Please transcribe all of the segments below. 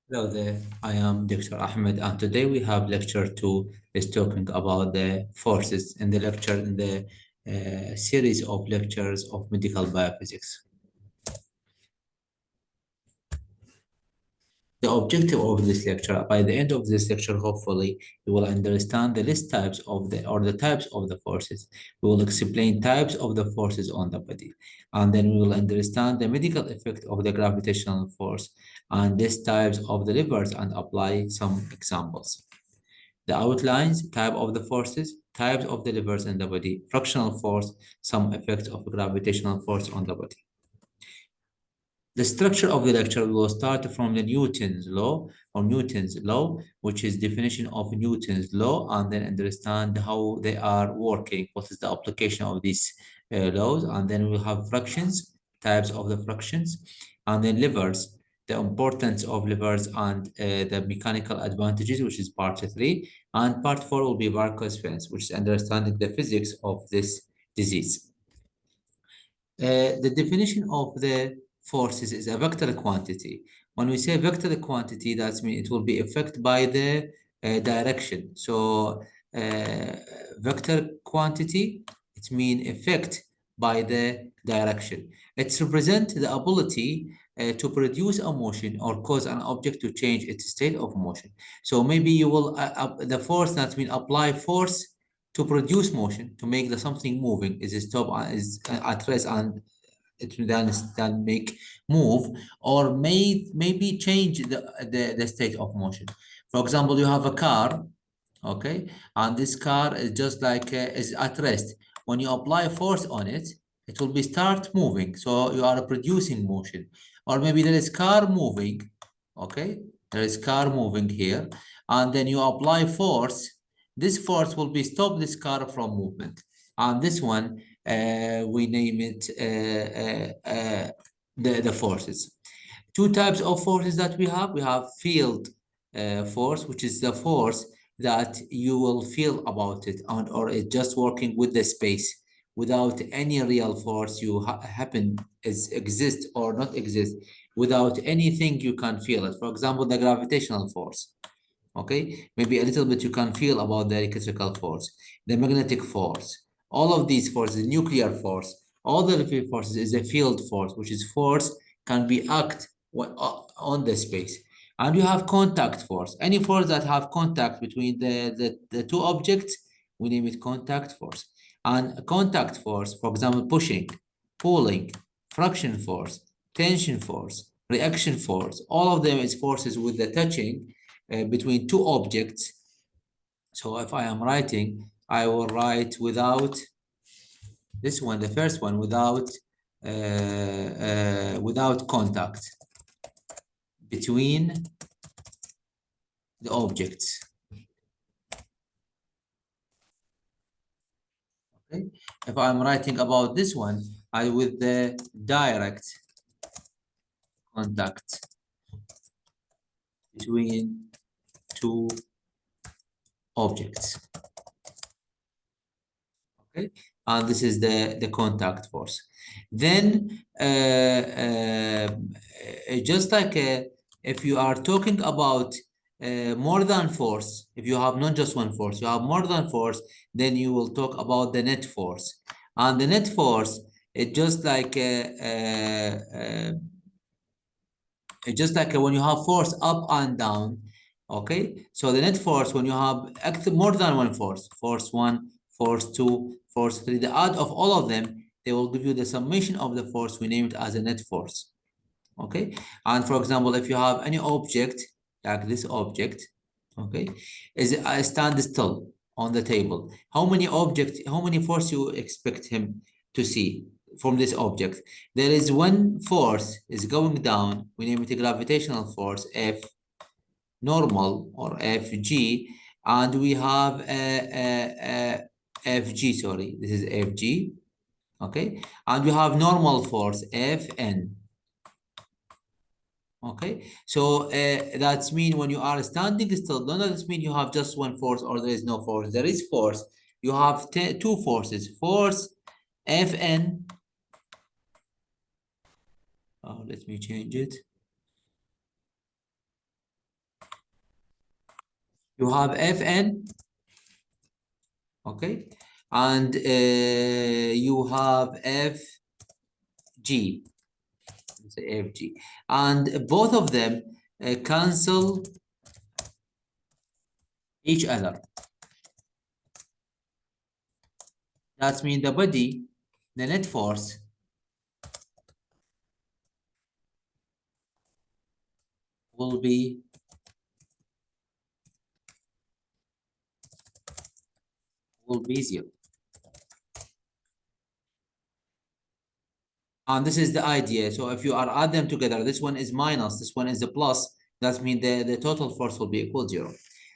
Hello there, I am Dr. Ahmed, and today we have lecture two is talking about the forces in the lecture in the series of lectures of medical biophysics. The objective of this lecture, by the end of this lecture, hopefully, you will understand the list types of the types of the forces. We will explain types of the forces on the body, and then we will understand the medical effect of the gravitational force and these types of the levers and apply some examples. The outlines, type of the forces, types of the levers in the body, frictional force, some effects of gravitational force on the body. The structure of the lecture will start from the Newton's law or Newton's law, which is definition of Newton's law, and then understand how they are working, what is the application of these laws, and then we'll have fractions, types of the fractions, and then levers, the importance of levers and the mechanical advantages, which is part 3, and part 4 will be varicose veins, which is understanding the physics of this disease. The definition of the forces is a vector quantity. When we say vector quantity, that means it will be affected by the direction. So vector quantity, it means effect by the direction. It represents the ability to produce a motion or cause an object to change its state of motion. So maybe you will, the force that will apply force to produce motion, to make the something moving, is stop, is at rest, and it will then make move, or maybe change the state of motion. For example, you have a car, okay, and this car is just like is at rest. When you apply force on it, it will be start moving, so you are producing motion. Or maybe there is car moving, okay, there is car moving here, and then you apply force. This force will be stop this car from movement, and this one we name it the forces. Two types of forces that we have. We have field force, which is the force that you will feel about it, and or it's just working with the space without any real force you happen is exist or not exist. Without anything you can feel it. For example, the gravitational force, okay, maybe a little bit you can feel about the electrical force, the magnetic force, all of these forces, nuclear force, all the field forces is a field force, which is force can be act on the space. And you have contact force. Any force that have contact between the two objects, we name it contact force. And contact force, for example, pushing, pulling, friction force, tension force, reaction force, all of them is forces with the touching between two objects. So if I am writing, I will write without this one, the first one, without contact between the objects. Okay. If I'm writing about this one, I with the direct contact between two objects. Okay, and this is the contact force. Then just like if you are talking about more than force, if you have not just one force, you have more than force, then you will talk about the net force. And the net force is just like when you have force up and down. Okay, so the net force, when you have more than one force, force 1, force 2, force 3, the add of all of them, they will give you the summation of the force. We name it as a net force. Okay, and for example, if you have any object like this object, okay, is I stand still on the table, how many force you expect him to see from this object? There is one force is going down, we name it a gravitational force, F normal or Fg, and we have a Fg, sorry, this is Fg, okay, and we have normal force Fn. Okay, so that's mean when you are standing still, does mean you have just one force or there is no force. There is force. You have two forces, force Fn. Let me change it. You have Fn, okay, and you have Fg, say Fg, and both of them cancel each other. That means the body, the net force will be zero. And this is the idea. So if you add them together, this one is minus, this one is a plus. That means the total force will be equal 0.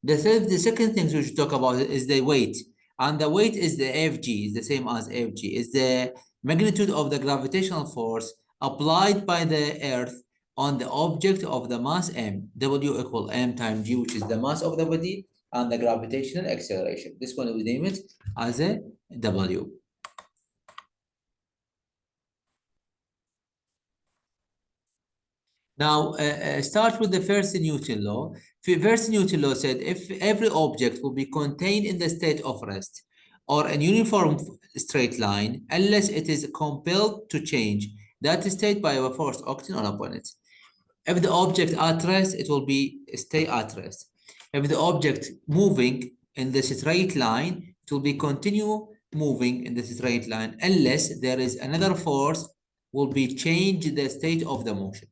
The second thing we should talk about is the weight. And the weight is the Fg, is the same as Fg, is the magnitude of the gravitational force applied by the Earth on the object of the mass m. W equal m times g, which is the mass of the body, and the gravitational acceleration. This one we name it as a W. Now, start with the first Newton law. First Newton law said if every object will be contained in the state of rest or an uniform straight line, unless it is compelled to change that state by a force acting upon it. If the object at rest, it will be stay at rest. If the object moving in the straight line, it will be continue moving in the straight line, unless there is another force will be change the state of the motion.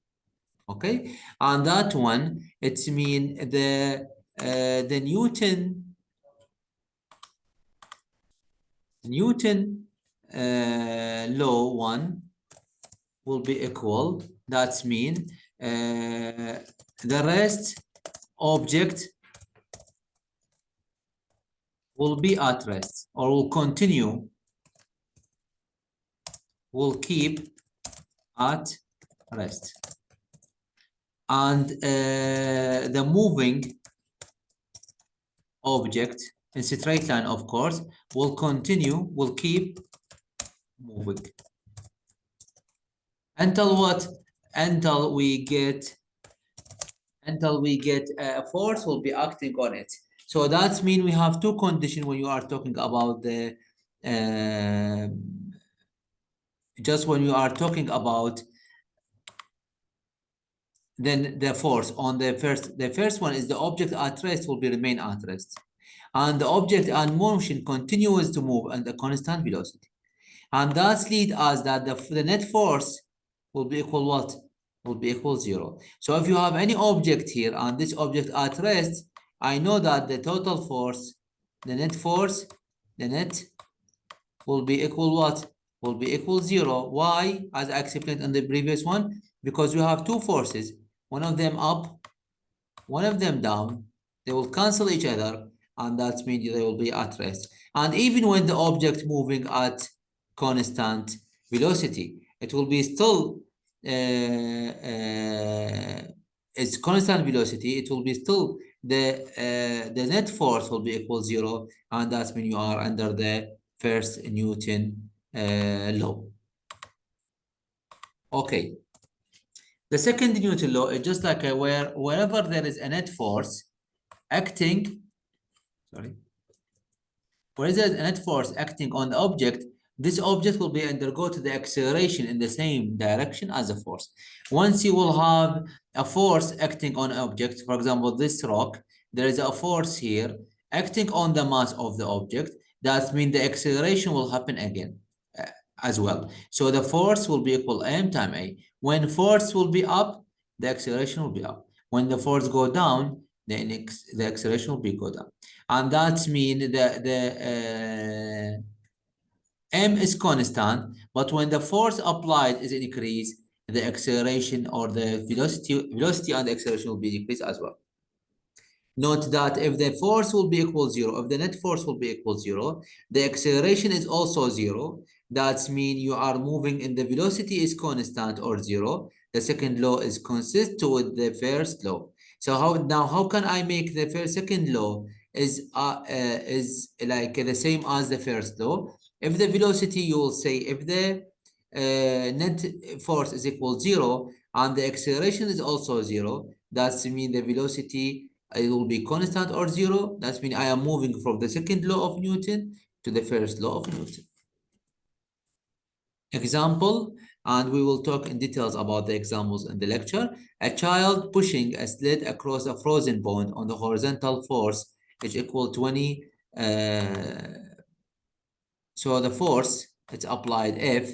Okay, and that one, it's mean the Newton law one will be equal. That's mean the rest object will be at rest or will continue, will keep at rest. And the moving object in straight line, of course, will continue, will keep moving. Until what? Until we get a force will be acting on it. So that means we have two conditions when you are talking about the just when you are talking about then the force on the first one is the object at rest will be remain at rest, and the object in motion continues to move at a constant velocity, and that leads us that the net force will be equal what? Will be equal 0. So if you have any object here and this object at rest, I know that the total force, the net force, the net will be equal what? Will be equal 0. Why? As I explained in the previous one, because you have two forces, one of them up, one of them down. They will cancel each other, and that means they will be at rest. And even when the object moving at constant velocity, it will be still it's constant velocity. It will be still the net force will be equal 0, and that means you are under the first Newton law. Okay. The second Newton law is just like wherever there is a net force acting, where there is a net force acting on the object, this object will be undergo to the acceleration in the same direction as the force. Once you will have a force acting on an object, for example, this rock, there is a force here acting on the mass of the object. That means the acceleration will happen again as well. So the force will be equal m times a. When force will be up, the acceleration will be up. When the force go down, the acceleration will be go down. And that means the m is constant, but when the force applied is increased, the acceleration or the velocity and the acceleration will be decreased as well. Note that if the force will be equal 0, if the net force will be equal 0, the acceleration is also 0. That means you are moving and the velocity is constant or 0. The second law is consistent with the first law. So how can I make the second law is like the same as the first law? If the velocity, you will say if the net force is equal 0 and the acceleration is also 0, that means the velocity it will be constant or zero. That means I am moving from the second law of Newton to the first law of Newton. Example, and we will talk in details about the examples in the lecture. A child pushing a sled across a frozen pond on the horizontal force is equal 20. So the force it's applied F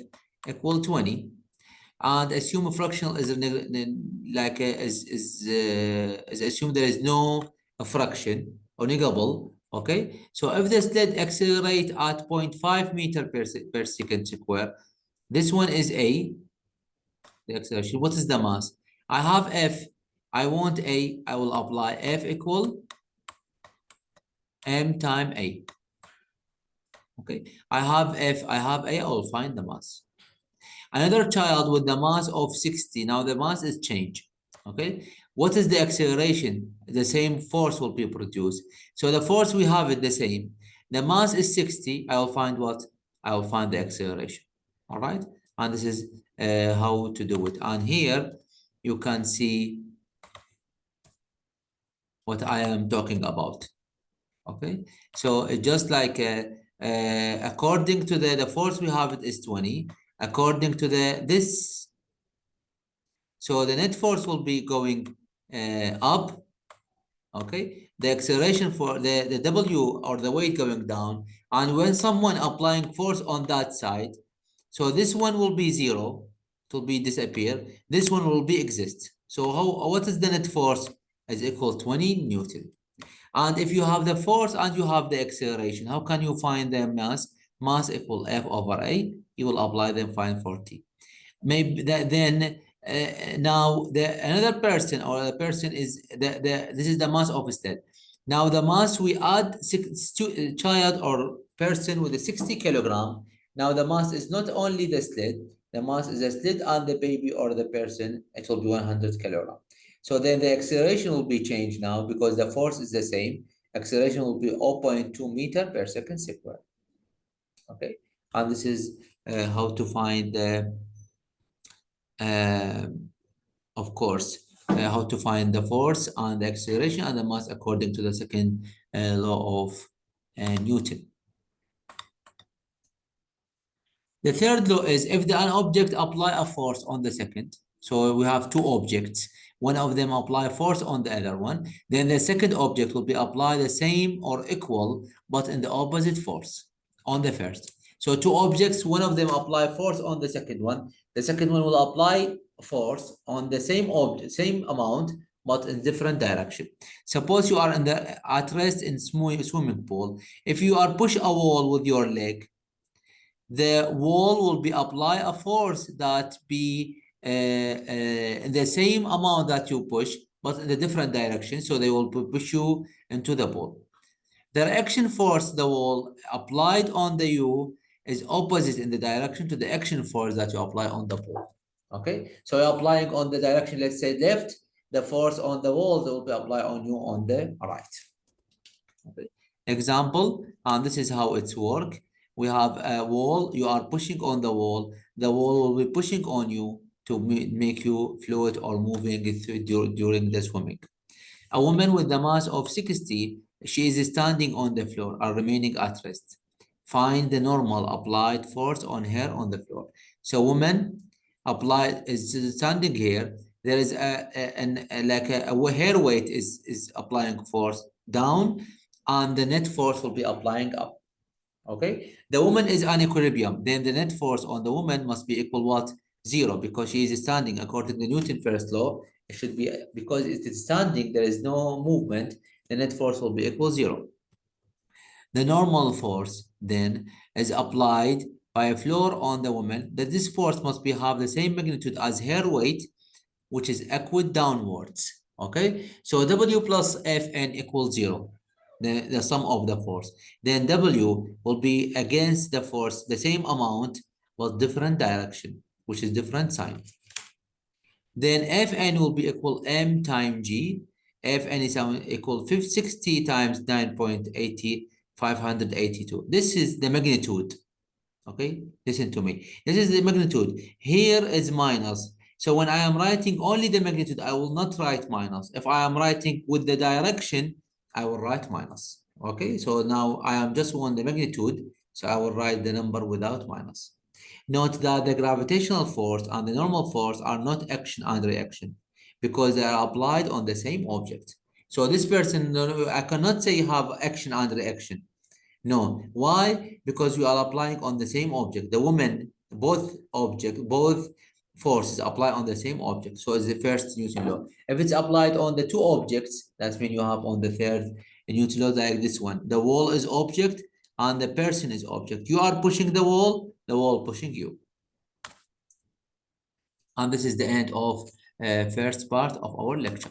equal 20, and assume a fractional is is assumed there is no fraction or negable. Okay, so if the sled accelerate at 0.5 meter per second square, this one is A, the acceleration. What is the mass? I have F, I want A, I will apply F equal M times A. Okay, I have F, I have A, I will find the mass. Another child with the mass of 60, now the mass is changed. Okay, what is the acceleration? The same force will be produced. So the force we have it the same. The mass is 60, I will find what? I will find the acceleration. All right, and this is how to do it. And here you can see what I am talking about. Okay, so it's just like according to the force we have it is 20. According to this, so the net force will be going up. Okay, the acceleration for the W or the weight going down, and when someone applying force on that side, so this one will be zero, it will be disappear. This one will be exist. So what is the net force? Is equal 20 Newton. And if you have the force and you have the acceleration, how can you find the mass? Mass equal F over A. You will apply them, find 40. Maybe that then now another person or the person is this is the mass of a sled. Now the mass we add child or person with a 60 kilogram. Now the mass is not only the sled, the mass is the sled and the baby or the person. It will be 100 kilogram. So then the acceleration will be changed now because the force is the same. Acceleration will be 0.2 meter per second square. Okay, and this is how to find the of course, how to find the force and the acceleration and the mass according to the second law of Newton. The third law is if an object apply a force on the second, so we have two objects, one of them apply force on the other one, then the second object will be apply the same or equal, but in the opposite force on the first. So two objects, one of them apply force on the second one, the second one will apply force on the same object, same amount, but in different direction. Suppose you are at rest in swimming pool. If you are push a wall with your leg, the wall will be apply a force that be the same amount that you push, but in the different direction. So they will push you into the pool. The action force the wall applied on the U is opposite in the direction to the action force that you apply on the pool. Okay, so you're applying on the direction, let's say left, the force on the wall will be applied on you on the right. Okay. Example, and this is how it's work. We have a wall, you are pushing on the wall will be pushing on you to make you float or moving during the swimming. A woman with the mass of 60, she is standing on the floor or remaining at rest. Find the normal applied force on her on the floor. So woman applied is standing here. There is her weight is applying force down, and the net force will be applying up. Okay, the woman is in equilibrium. Then the net force on the woman must be equal what? Zero, because she is standing according to Newton's first law. It should be because it is standing, there is no movement. The net force will be equal zero. The normal force then is applied by a floor on the woman. That this force must be have the same magnitude as her weight, which is equal downwards. Okay, so W plus Fn equals zero. The sum of the force. Then W will be against the force, the same amount, but different direction, which is different sign. Then Fn will be equal M times G. Fn is equal 60 times 9.80, 582. This is the magnitude. Okay, listen to me. This is the magnitude. Here is minus. So when I am writing only the magnitude, I will not write minus. If I am writing with the direction, I will write minus. Okay, so now I am just on the magnitude, so I will write the number without minus. Note that the gravitational force and the normal force are not action and reaction because they are applied on the same object. So this person, I cannot say you have action and reaction. No. Why? Because you are applying on the same object. The woman, both forces apply on the same object. So it's the first Newton law. If it's applied on the two objects, that's when you have on the third Newton law like this one. The wall is object and the person is object. You are pushing the wall pushing you. And this is the end of first part of our lecture.